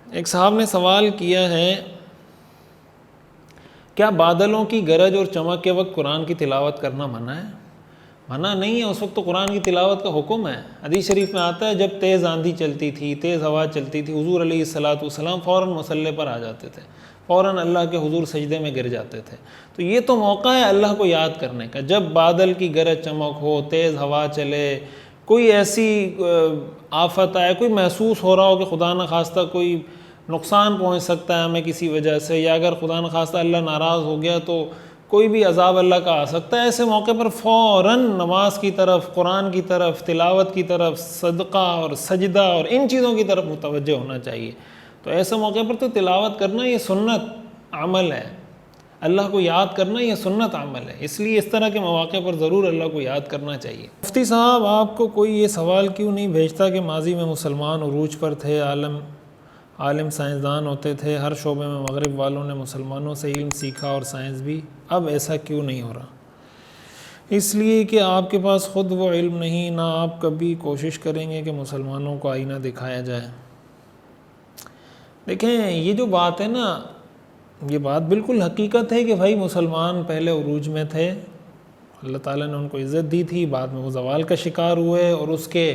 ایک صاحب نے سوال کیا ہے، کیا بادلوں کی گرج اور چمک کے وقت قرآن کی تلاوت کرنا منع ہے؟ منع نہیں ہے، اس وقت تو قرآن کی تلاوت کا حکم ہے۔ حدیث شریف میں آتا ہے جب تیز آندھی چلتی تھی، تیز ہوا چلتی تھی، حضور علیہ الصلاۃ والسلام فوراً مصلی پر آ جاتے تھے، فوراً اللہ کے حضور سجدے میں گر جاتے تھے۔ تو یہ تو موقع ہے اللہ کو یاد کرنے کا، جب بادل کی گرج چمک ہو، تیز ہوا چلے، کوئی ایسی آفت آئے، کوئی محسوس ہو رہا ہو کہ خدا نخواستہ کوئی نقصان پہنچ سکتا ہے ہمیں کسی وجہ سے، یا اگر خدا نخواستہ اللہ ناراض ہو گیا تو کوئی بھی عذاب اللہ کا آ سکتا ہے، ایسے موقع پر فوراً نماز کی طرف، قرآن کی طرف، تلاوت کی طرف، صدقہ اور سجدہ اور ان چیزوں کی طرف متوجہ ہونا چاہیے۔ تو ایسے موقع پر تو تلاوت کرنا یہ سنت عمل ہے، اللہ کو یاد کرنا یہ سنت عمل ہے، اس لیے اس طرح کے مواقع پر ضرور اللہ کو یاد کرنا چاہیے۔ مفتی صاحب، آپ کو کوئی یہ سوال کیوں نہیں بھیجتا کہ ماضی میں مسلمان عروج پر تھے، عالم سائنسدان ہوتے تھے، ہر شعبے میں مغرب والوں نے مسلمانوں سے علم سیکھا اور سائنس بھی، اب ایسا کیوں نہیں ہو رہا؟ اس لیے کہ آپ کے پاس خود وہ علم نہیں، نہ آپ کبھی کوشش کریں گے کہ مسلمانوں کو آئینہ دکھایا جائے۔ دیکھیں، یہ جو بات ہے نا، یہ بات بالکل حقیقت ہے کہ بھائی مسلمان پہلے عروج میں تھے، اللہ تعالیٰ نے ان کو عزت دی تھی، بعد میں وہ زوال کا شکار ہوئے، اور اس کے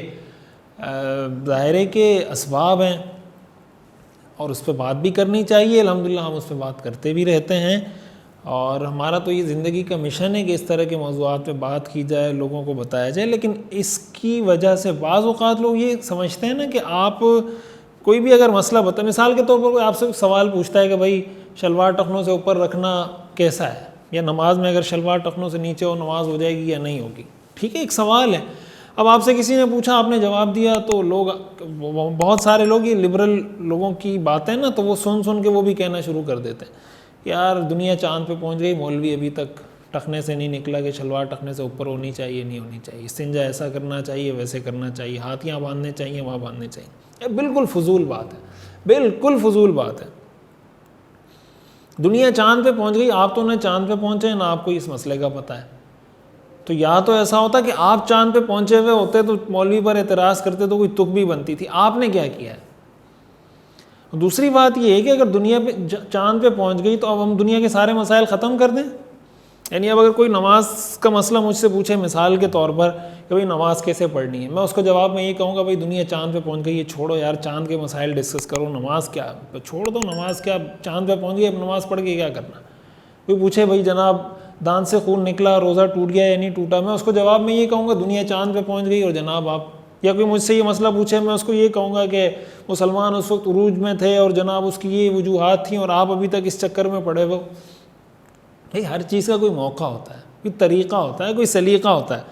ظاہرے کے اسباب ہیں، اور اس پہ بات بھی کرنی چاہیے، الحمدللہ ہم اس پہ بات کرتے بھی رہتے ہیں، اور ہمارا تو یہ زندگی کا مشن ہے کہ اس طرح کے موضوعات پہ بات کی جائے، لوگوں کو بتایا جائے۔ لیکن اس کی وجہ سے بعض اوقات لوگ یہ سمجھتے ہیں نا کہ آپ کوئی بھی اگر مسئلہ بتا، مثال کے طور پر کوئی آپ سے سوال پوچھتا ہے کہ بھائی شلوار ٹخنوں سے اوپر رکھنا کیسا ہے، یا نماز میں اگر شلوار ٹخنوں سے نیچے ہو نماز ہو جائے گی یا نہیں ہوگی، ٹھیک ہے، ایک سوال ہے۔ اب آپ سے کسی نے پوچھا، آپ نے جواب دیا، تو لوگ، بہت سارے لوگ، یہ لبرل لوگوں کی باتیں نا، تو وہ سن کے وہ بھی کہنا شروع کر دیتے ہیں کہ یار دنیا چاند پہ پہنچ گئی، مولوی ابھی تک ٹخنے سے نہیں نکلا کہ شلوار ٹخنے سے اوپر ہونی چاہیے نہیں ہونی چاہیے، استنجا ایسا کرنا چاہیے ویسے کرنا چاہیے، ہاتھ یہاں باندھنے چاہیے وہاں باندھنے چاہیے۔ یہ بالکل فضول بات ہے، بالکل فضول بات ہے۔ دنیا چاند پہ پہنچ گئی، آپ تو نہ چاند پہ پہنچے ہیں نہ آپ کو اس مسئلے کا پتہ ہے۔ تو یا تو ایسا ہوتا کہ آپ چاند پہ پہنچے ہوئے ہوتے تو مولوی پر اعتراض کرتے تو کوئی تک بھی بنتی تھی، آپ نے کیا کیا ہے؟ دوسری بات یہ ہے کہ اگر دنیا پہ چاند پہ پہنچ گئی تو اب ہم دنیا کے سارے مسائل ختم کر دیں؟ یعنی اب اگر کوئی نماز کا مسئلہ مجھ سے پوچھے مثال کے طور پر کہ بھئی نماز کیسے پڑھنی ہے، میں اس کو جواب میں یہ کہوں گا بھئی دنیا چاند پہ پہنچ گئی ہے، چھوڑو یار چاند کے مسائل ڈسکس کرو، نماز کیا چھوڑ دو، نماز کیا، چاند پہ پہنچ گئی اب نماز پڑھ کے کیا کرنا۔ کوئی پوچھے بھئی جناب دانت سے خون نکلا، روزہ ٹوٹ گیا یا نہیں ٹوٹا، میں اس کو جواب میں یہ کہوں گا دنیا چاند پہ پہنچ گئی اور جناب آپ، یا کوئی مجھ سے یہ مسئلہ پوچھے میں اس کو یہ کہوں گا کہ مسلمان اس وقت عروج میں تھے اور جناب اس کی یہ وجوہات تھیں اور آپ ابھی تک اس چکر میں پڑے ہوئے۔ بھئی ہر چیز کا کوئی موقع ہوتا ہے، کوئی طریقہ ہوتا ہے، کوئی سلیقہ ہوتا ہے۔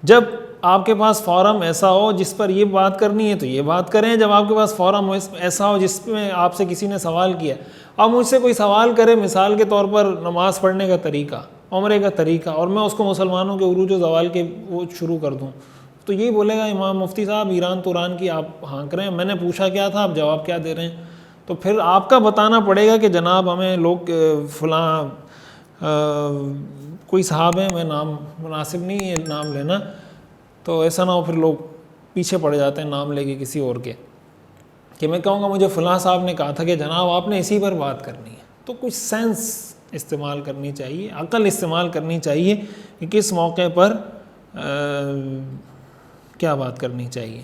جب آپ کے پاس فورم ایسا ہو جس پر یہ بات کرنی ہے تو یہ بات کریں، جب آپ کے پاس فورم ایسا ہو جس میں آپ سے کسی نے سوال کیا، اب مجھ سے کوئی سوال کرے مثال کے طور پر نماز پڑھنے کا طریقہ، عمرے کا طریقہ، اور میں اس کو مسلمانوں کے عروج و زوال کے وہ شروع کر دوں، تو یہ بولے گا امام مفتی صاحب ایران توران کی آپ ہانک رہے ہیں، میں نے پوچھا کیا تھا آپ جواب کیا دے رہے ہیں؟ تو پھر آپ کا بتانا پڑے گا کہ جناب ہمیں لوگ فلاں کوئی صاحب ہیں، میں نام مناسب نہیں ہے نام لینا، تو ایسا نہ ہو پھر لوگ پیچھے پڑ جاتے ہیں نام لے کے کسی اور کے، کہ میں کہوں گا مجھے فلاں صاحب نے کہا تھا کہ جناب آپ نے اسی پر بات کرنی ہے۔ تو کچھ سینس استعمال کرنی چاہیے، عقل استعمال کرنی چاہیے کہ کس موقع پر کیا بات کرنی چاہیے۔